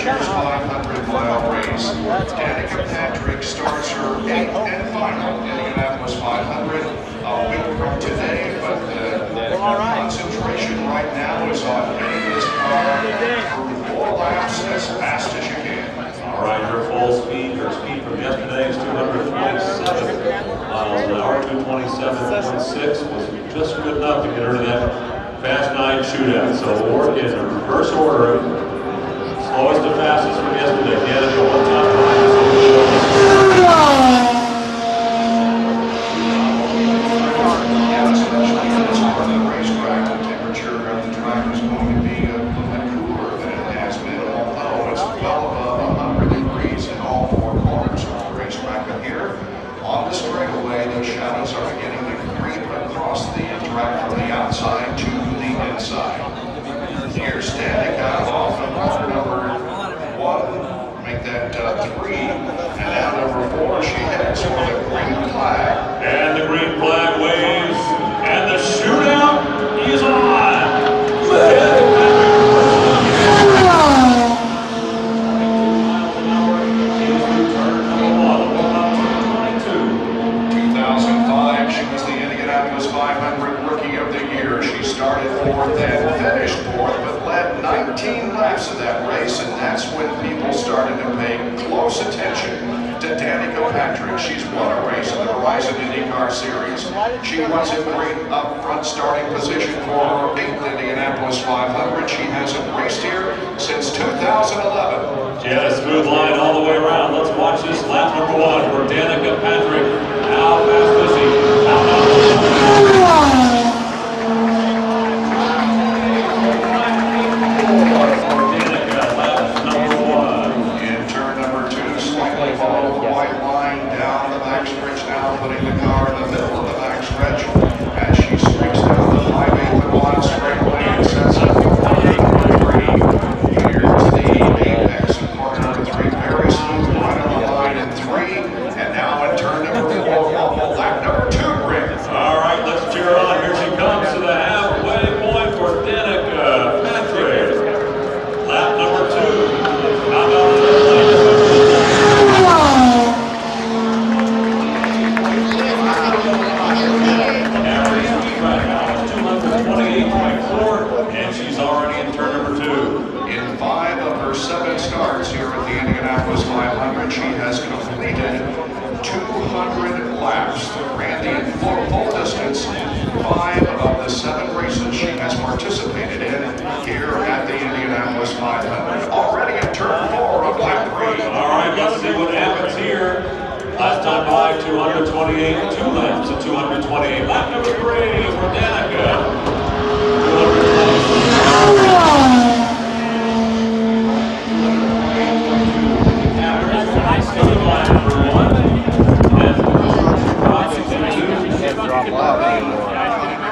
year's 500-mile race. Danica Patrick starts her 8th and final Indianapolis 500 a week from today, but the concentration right now is on getting this car through 4 laps as fast as you can. All right, her full speed, her speed from yesterday is 227 miles an hour. 227.6 was just good enough to get her to that Fast 9 shootout. So we'll work in reverse order. Slowest to fastest from yesterday. Danica, one time racetrack, the temperature of the track is going to be a little bit cooler than it has been, although it's well above 100 degrees in all 4 corners of the racetrack. But here on the straightaway, the shadows are beginning to creep across the track from the outside to the inside. Here's Danica off of corner number 1, make that 3, and now number 4, she heads for the green flag. And the green flag waves, and the shootout is on. 2005, she was the Indianapolis 500 Rookie of the Year. She started 4th and finished 4th, but led 19 laps of that race, and that's when people started to pay close attention to Danica Patrick. She's won a race in the Horizon IndyCar Series. She was in great up-front starting position for her 8th Indianapolis 500. She hasn't raced here since 2011. She had a smooth line all the way around. Let's watch this lap number 1 for Danica Patrick. How fast is he? Putting the car in the middle of the backstretch as she streaks down the 5/8 straightaway and sets up for 3. Here's the apex of corner number 3, very smooth right on the line in 3, and now in turn number 4, lap number 2, Rick. All right, let's cheer on. Here she comes to the halfway point for Danica Patrick. Lap number 2. How about and she's already in turn number 2. In 5 of her 7 starts here at the Indianapolis 500, she has completed 200 laps. Randy, in full distance, 5 of the 7 races she has participated in here at the Indianapolis 500. Already in turn 4 of lap 3. All right, let's see what happens here. Last time by 228, 2 laps at 228. Lap number 3 for Danica.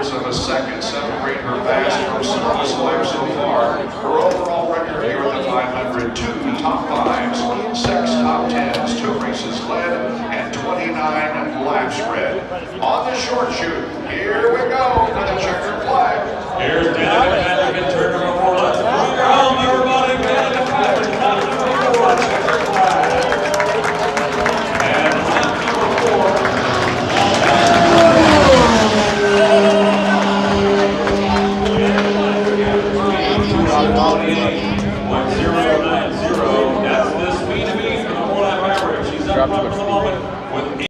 Of a second separate her fast from slowest lap so far. Her overall record here at the 500, 2 top 5s, 6 top 10s, 2 races led, and 29 laps read. On the short shoot, here we go for the checkered flag. Here's Danica Patrick in turn number 4. Let's bring her home, everybody. Danica Patrick, lap number 4, checkered flag. And lap number 4.